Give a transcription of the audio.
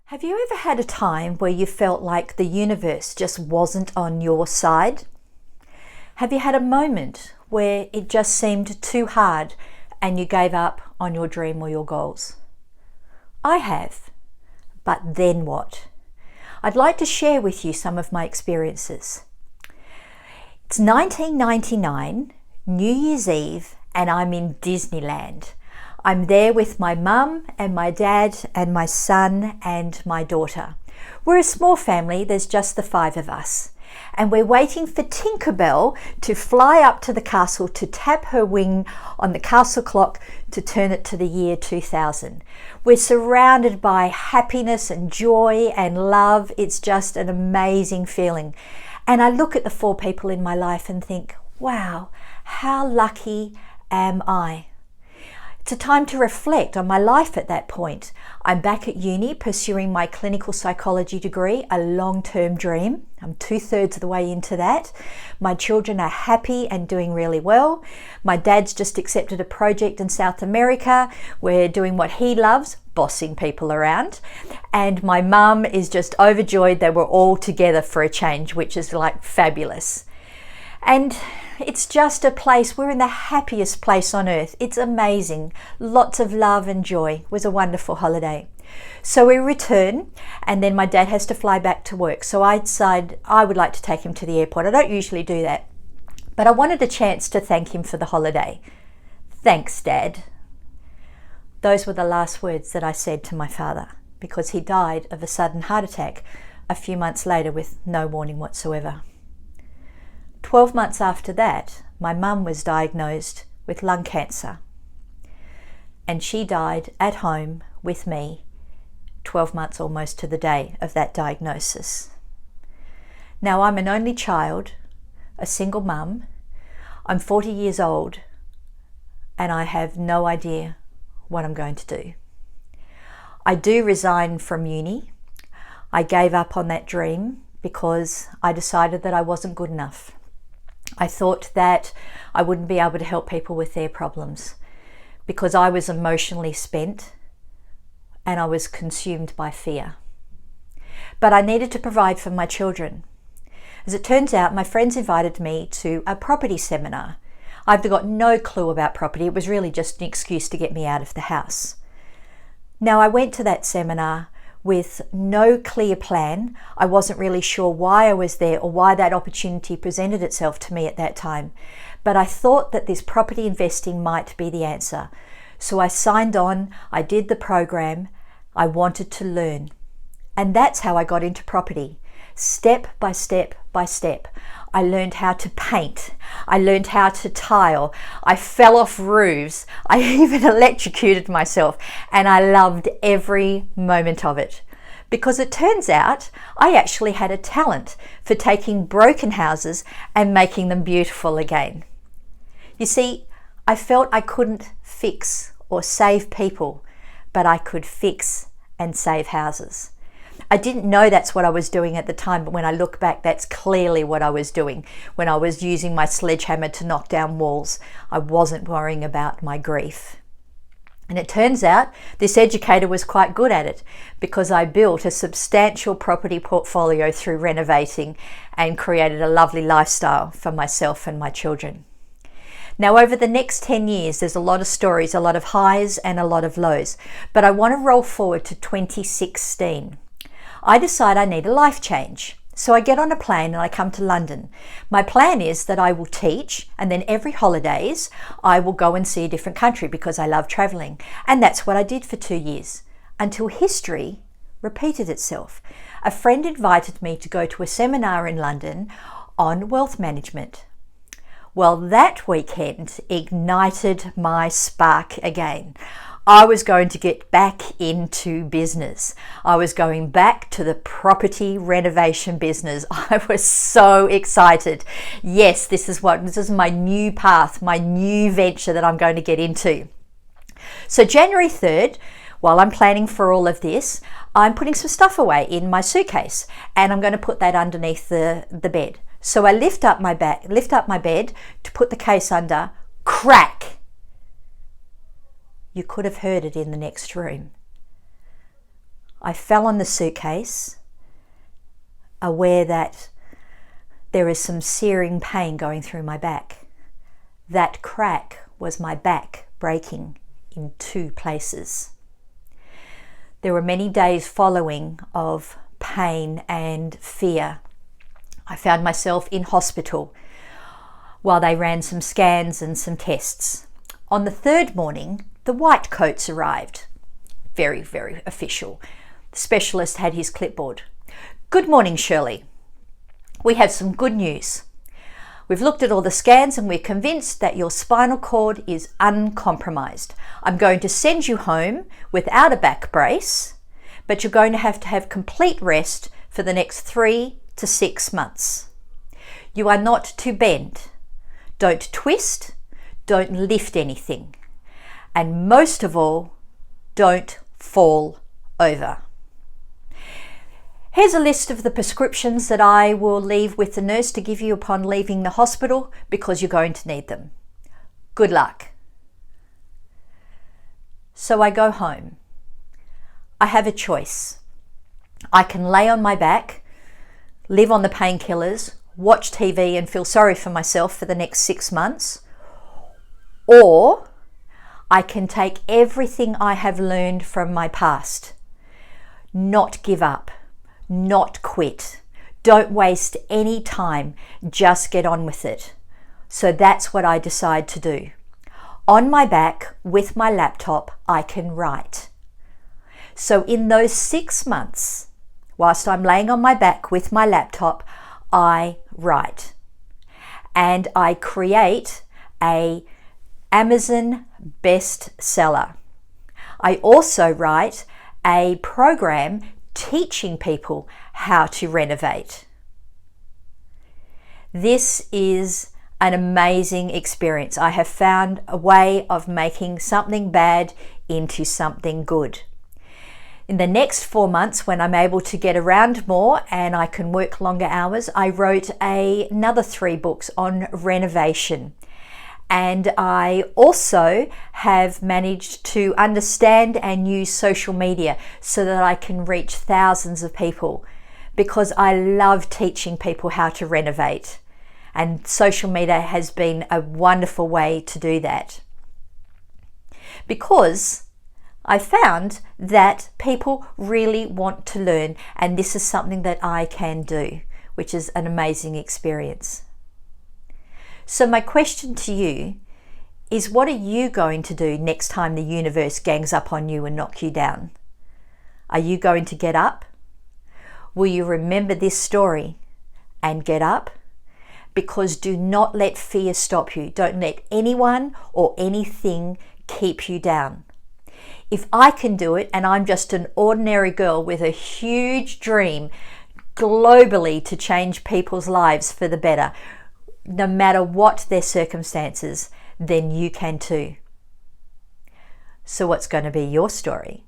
Have you ever had a time where you felt like the universe just wasn't on your side? Have you had a moment where it just seemed too hard and you gave up on your dream or your goals? I have. But then what? I'd like to share with you some of my experiences. It's 1999, New Year's Eve, and I'm in Disneyland. I'm there with my mum and my dad and my son and my daughter. We're a small family, there's just the 5 of us. And we're waiting for Tinkerbell to fly up to the castle to tap her wing on the castle clock to turn it to the year 2000. We're surrounded by happiness and joy and love. It's just an amazing feeling. And I look at the 4 people in my life and think, wow, how lucky am I? It's a time to reflect on my life at that point. I'm back at uni pursuing my clinical psychology degree, a long-term dream. I'm 2/3 of the way into that. My children are happy and doing really well. My dad's just accepted a project in South America. We're doing what he loves, bossing people around. And my mum is just overjoyed that we're all together for a change, which is like fabulous. And it's just a place, we're in the happiest place on earth. It's amazing. Lots of love and joy. It was a wonderful holiday. So we return, and then my dad has to fly back to work. So I decide I would like to take him to the airport. I don't usually do that, but I wanted a chance to thank him for the holiday. Thanks, Dad. Those were the last words that I said to my father, because he died of a sudden heart attack a few months later with no warning whatsoever. 12 months after that, my mum was diagnosed with lung cancer, and she died at home with me 12 months almost to the day of that diagnosis. Now I'm an only child, a single mum, I'm 40 years old, and I have no idea what I'm going to do. I do resign from uni. I gave up on that dream because I decided that I wasn't good enough. I thought that I wouldn't be able to help people with their problems because I was emotionally spent and I was consumed by fear. But I needed to provide for my children. As it turns out, my friends invited me to a property seminar. I've got no clue about property. It was really just an excuse to get me out of the house. Now, I went to that seminar with no clear plan. I wasn't really sure why I was there or why that opportunity presented itself to me at that time. But I thought that this property investing might be the answer. So I signed on, I did the program, I wanted to learn. And that's how I got into property. Step by step by step. I learned how to paint. I learned how to tile. I fell off roofs. I even electrocuted myself, and I loved every moment of it. Because it turns out I actually had a talent for taking broken houses and making them beautiful again. You see, I felt I couldn't fix or save people, but I could fix and save houses. I didn't know that's what I was doing at the time, but when I look back, that's clearly what I was doing. When I was using my sledgehammer to knock down walls, I wasn't worrying about my grief. And it turns out this educator was quite good at it because I built a substantial property portfolio through renovating and created a lovely lifestyle for myself and my children. Now, over the next 10 years, there's a lot of stories, a lot of highs and a lot of lows, but I want to roll forward to 2016. I decide I need a life change. So I get on a plane and I come to London. My plan is that I will teach, and then every holidays I will go and see a different country because I love traveling. And that's what I did for 2 years until history repeated itself. A friend invited me to go to a seminar in London on wealth management. Well, that weekend ignited my spark again. I was going to get back into business. I was going back to the property renovation business. I was so excited. Yes, this is my new path, my new venture that I'm going to get into. So January 3rd, while I'm planning for all of this, I'm putting some stuff away in my suitcase, and I'm going to put that underneath the bed. So I lift up my bed to put the case under. Crack! You could have heard it in the next room. I fell on the suitcase, aware that there is some searing pain going through my back. That crack was my back breaking in 2 places. There were many days following of pain and fear. I found myself in hospital while they ran some scans and some tests. On the 3rd morning, the white coats arrived. Very, very official. The specialist had his clipboard. "Good morning, Shirley. We have some good news. We've looked at all the scans and we're convinced that your spinal cord is uncompromised. I'm going to send you home without a back brace, but you're going to have complete rest for the next 3 to 6 months. You are not to bend. Don't twist. Don't lift anything. And most of all, don't fall over." Here's a list of the prescriptions that I will leave with the nurse to give you upon leaving the hospital, because you're going to need them. Good luck. So I go home. I have a choice. I can lay on my back, live on the painkillers, watch TV and feel sorry for myself for the next 6 months, or I can take everything I have learned from my past, not give up, not quit. Don't waste any time, just get on with it. So that's what I decide to do. On my back with my laptop, I can write. So in those 6 months, whilst I'm laying on my back with my laptop, I write. And I create a Amazon bestseller. I also write a program teaching people how to renovate. This is an amazing experience. I have found a way of making something bad into something good. In the next 4 months, when I'm able to get around more and I can work longer hours, I wrote another 3 books on renovation. And I also have managed to understand and use social media so that I can reach thousands of people, because I love teaching people how to renovate. And social media has been a wonderful way to do that, because I found that people really want to learn, and this is something that I can do, which is an amazing experience. So my question to you is, what are you going to do next time the universe gangs up on you and knock you down? Are you going to get up? Will you remember this story and get up? Because do not let fear stop you. Don't let anyone or anything keep you down. If I can do it, and I'm just an ordinary girl with a huge dream globally to change people's lives for the better, no matter what their circumstances, then you can too. So what's going to be your story?